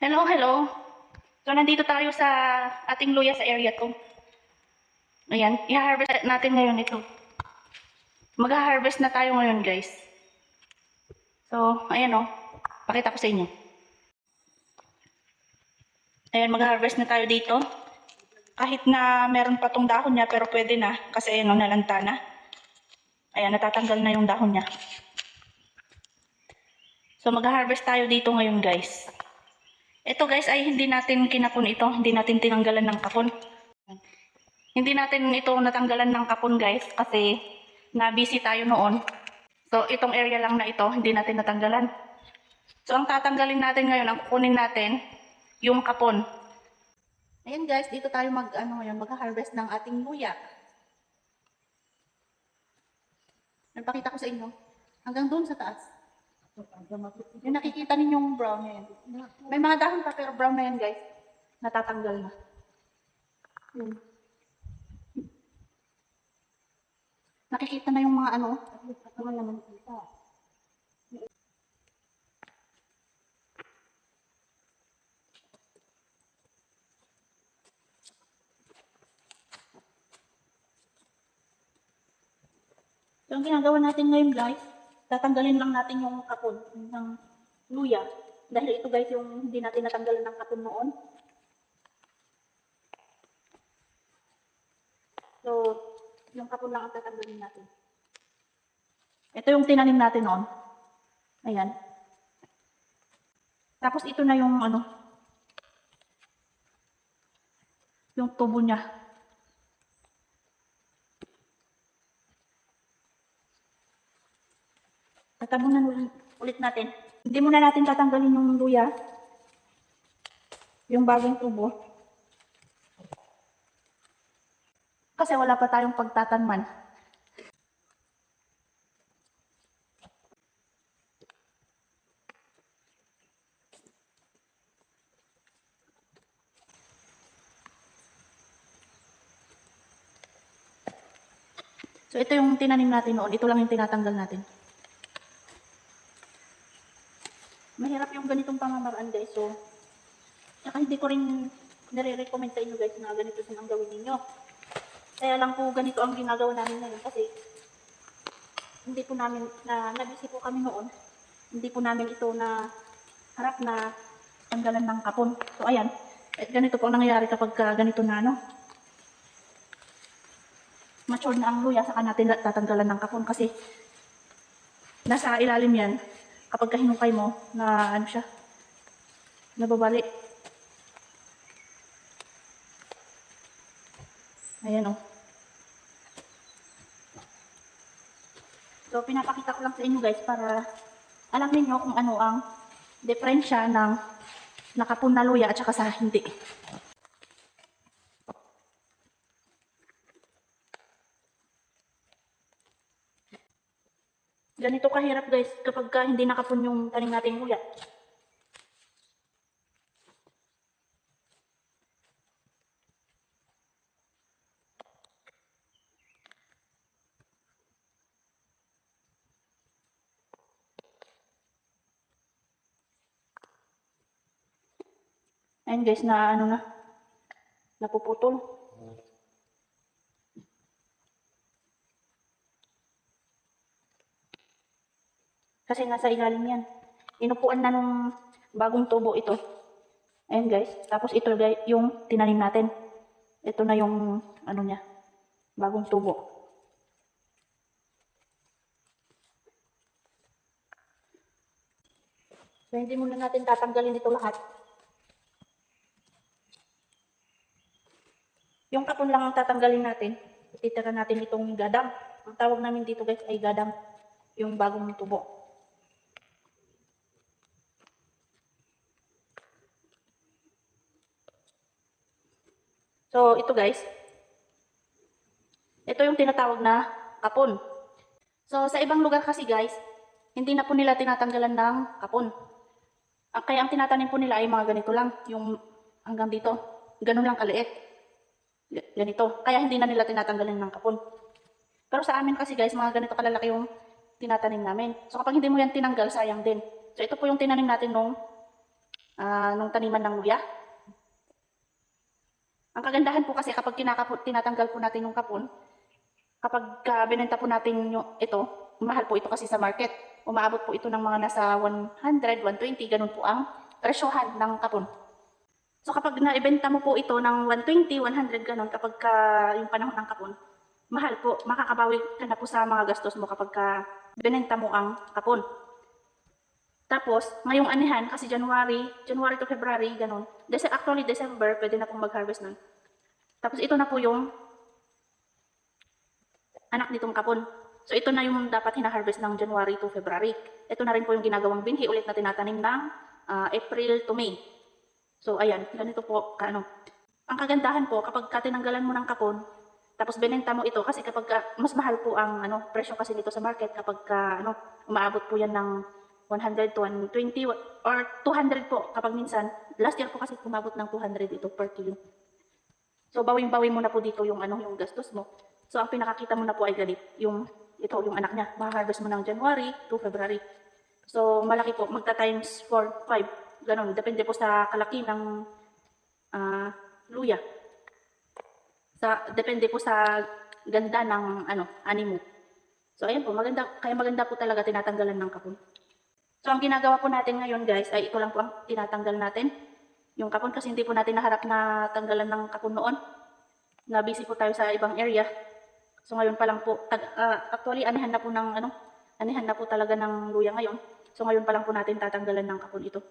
Hello, hello. So, nandito tayo sa ating luya sa area 2. Ayan, i-harvest natin ngayon ito. Mag-harvest na tayo ngayon, guys. So, ayan o. Pakita ko sa inyo. Ayan, mag-harvest na tayo dito. Kahit na meron pa tong dahon niya, pero pwede na. Kasi ayan o, nalanta na. Ayan, natatanggal na yung dahon niya. So, mag-harvest tayo dito ngayon, guys. Ito, guys, ay hindi natin kinapon ito. Hindi natin tinanggalan ng kapon. Hindi natin ito natanggalan ng kapon, guys, kasi na-busy tayo noon. So, itong area lang na ito, hindi natin natanggalan. So, ang tatanggalin natin ngayon, ang kukunin natin, yung kapon. Ayan guys, dito tayo mag-harvest ng ating luya. Nagpakita ko sa inyo, hanggang doon sa taas. Yung nakikita ninyong brown na yan. May mga dahon pa pero brown na yan guys. Natatanggal na. Yun. Nakikita na yung mga mga laman kita. So, ang ginagawa natin ngayon guys, tatanggalin lang natin yung kapon ng luya. Dahil ito guys yung hindi natin natanggalan ng kapon noon. So, yung kapon lang ang tatanggalin natin. Ito yung tinanim natin noon. Ayan. Tapos ito na yung yung tubo niya. Tatabunan ulit natin. Hindi muna natin tatanggalin yung luya. Yung bagong tubo. Kasi wala pa tayong pagtatanman. So ito yung tinanim natin noon. Ito lang yung tinatanggal natin. Mahirap yung ganitong pamamaraan guys. So, saka hindi ko rin nare-recommend sa inyo guys na ganito din ang gawin ninyo. Kaya lang po ganito ang ginagawa namin ngayon kasi hindi po namin, nabisi po kami noon. Hindi po namin ito na harap na tanggalan ng kapon. So ayan, ganito po ang nangyayari kapag ganito na mature na ang luya, saka natin tatanggalan ng kapon kasi nasa ilalim yan. Kapag hinukay mo, na siya, nababali. Ayan o. So, pinapakita ko lang sa inyo guys para alam niyo kung ano ang diferensya ng nakapon na luya at saka sa hindi. Ganito kahirap guys kapag hindi nakapon yung tanim nating luya. Ayun guys, napuputol. Kasi nasa ilalim yan. Inupuan na nung bagong tubo ito. Ayun guys. Tapos ito guys, yung tinanim natin. Ito na yung niya, bagong tubo. So hindi muna natin tatanggalin ito lahat. Yung kapon lang ang tatanggalin natin. Ititira natin itong gadang. Ang tawag namin dito guys ay gadang. Yung bagong tubo. So, ito guys. Ito yung tinatawag na kapon. So, sa ibang lugar kasi guys, hindi na po nila tinatanggalan ng kapon. Kaya ang tinatanim po nila ay mga ganito lang. Yung hanggang dito. Ganun lang kaliit. Ganito. Kaya hindi na nila tinatanggalan ng kapon. Pero sa amin kasi guys, mga ganito kalalaki yung tinatanim namin. So, kapag hindi mo yan tinanggal, sayang din. So, ito po yung tinanim natin nung nung taniman ng luya. Ang kagandahan po kasi kapag tinatanggal po natin yung kapon, kapag binenta po natin yung ito, mahal po ito kasi sa market. Umaabot po ito ng mga nasa 100, 120, ganun po ang presyohan ng kapon. So kapag naibenta mo po ito ng 120, 100 ganun, kapag yung panahon ng kapon, mahal po, makakabawi ka na po sa mga gastos mo kapag binenta mo ang kapon. Tapos, ngayong anihan, kasi January to February, ganun. Actually, December, pwede na pong mag-harvest nun. Tapos ito na po yung anak nitong kapon. So ito na yung dapat hina-harvest ng January to February. Ito na rin po yung ginagawang binhi ulit na tinatanim ng April to May. So ayan, ganito po kaano. Ang kagandahan po kapag tinanggalan mo ng kapon, tapos binenta mo ito kasi kapag mas mahal po ang presyo kasi nito sa market kapag umaabot po yan ng 100 to 120 or 200 po kapag minsan. Last year po kasi umabot ng 200 ito per kilo. So bawing-bawi mo na po dito yung yung gastos mo. So ang pinakakita mo na po ay ganit, yung anak niya. Ma-harvest mo ng January to February. So malaki po, magta times 4, 5, ganun. Depende po sa kalaki ng luya. Depende po sa ganda ng ani mo. So ayan po, kaya maganda po talaga tinatanggalan ng kapon. So ang ginagawa po natin ngayon guys ay ito lang po ang tinatanggal natin. Yung kapon kasi hindi po natin naharap na tanggalan ng kapon noon. Na busy po tayo sa ibang area. So ngayon pa lang po, actually anihan na po talaga ng luya ngayon. So ngayon pa lang po natin tatanggalan ng kapon ito.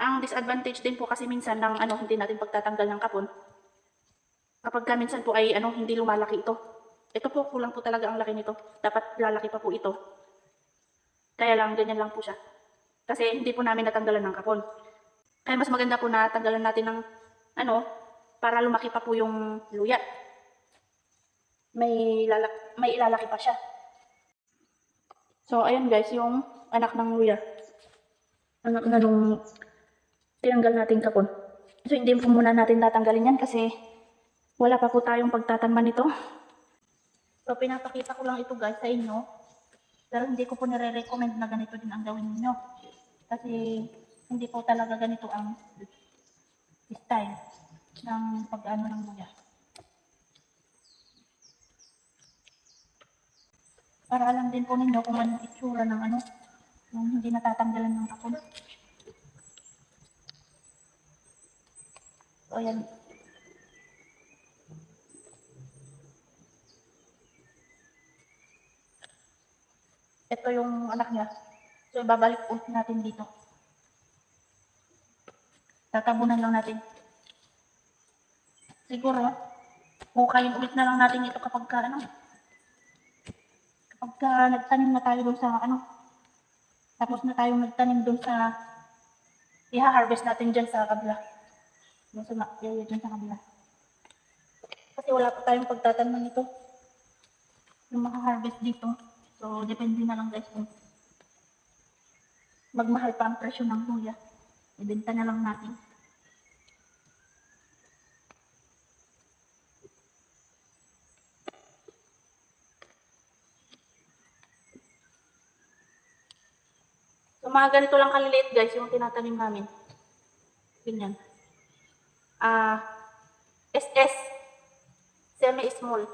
Ang disadvantage din po kasi minsan ng hindi natin pagtatanggal ng kapon, kapag minsan po ay hindi lumalaki ito. Ito po, kulang po talaga ang laki nito. Dapat lalaki pa po ito. Kaya lang, ganyan lang po siya. Kasi hindi po namin natanggalan ng kapon. Kaya mas maganda po na tanggalan natin ng para lumaki pa po yung luya. May ilalaki pa siya. So, ayan guys, yung anak ng luya. Anak na nung tinanggal natin kapon. So, hindi po muna natin tatanggalin yan kasi wala pa po tayong pagtatanman nito. So, pinapakita ko lang ito guys sa inyo. Pero hindi ko po nire-recommend na ganito din ang gawin niyo. Kasi hindi po talaga ganito ang style ng pag-ano ng luya. Para alam din po ninyo kung anong itsura ng yung hindi natatanggalan ng kapon. So, ayan. Ito yung anak niya. So, ibabalik ulit natin dito. Tatabunan lang natin. Siguro, hukayin ulit na lang natin ito kapag nagtanim na tayo doon sa tapos na tayong nagtanim doon sa i-harvest natin dyan sa kabila. Doon sa area dyan sa kabila. Kasi wala pa tayong pagtatanman nito. Yung maka-harvest dito. So, depende na lang guys kung magmahal pa ang presyo ng luya. Ibenta na lang natin. So, mga ganito lang kaliliit guys yung tinatanim namin. Ganyan. SS. Semi-small.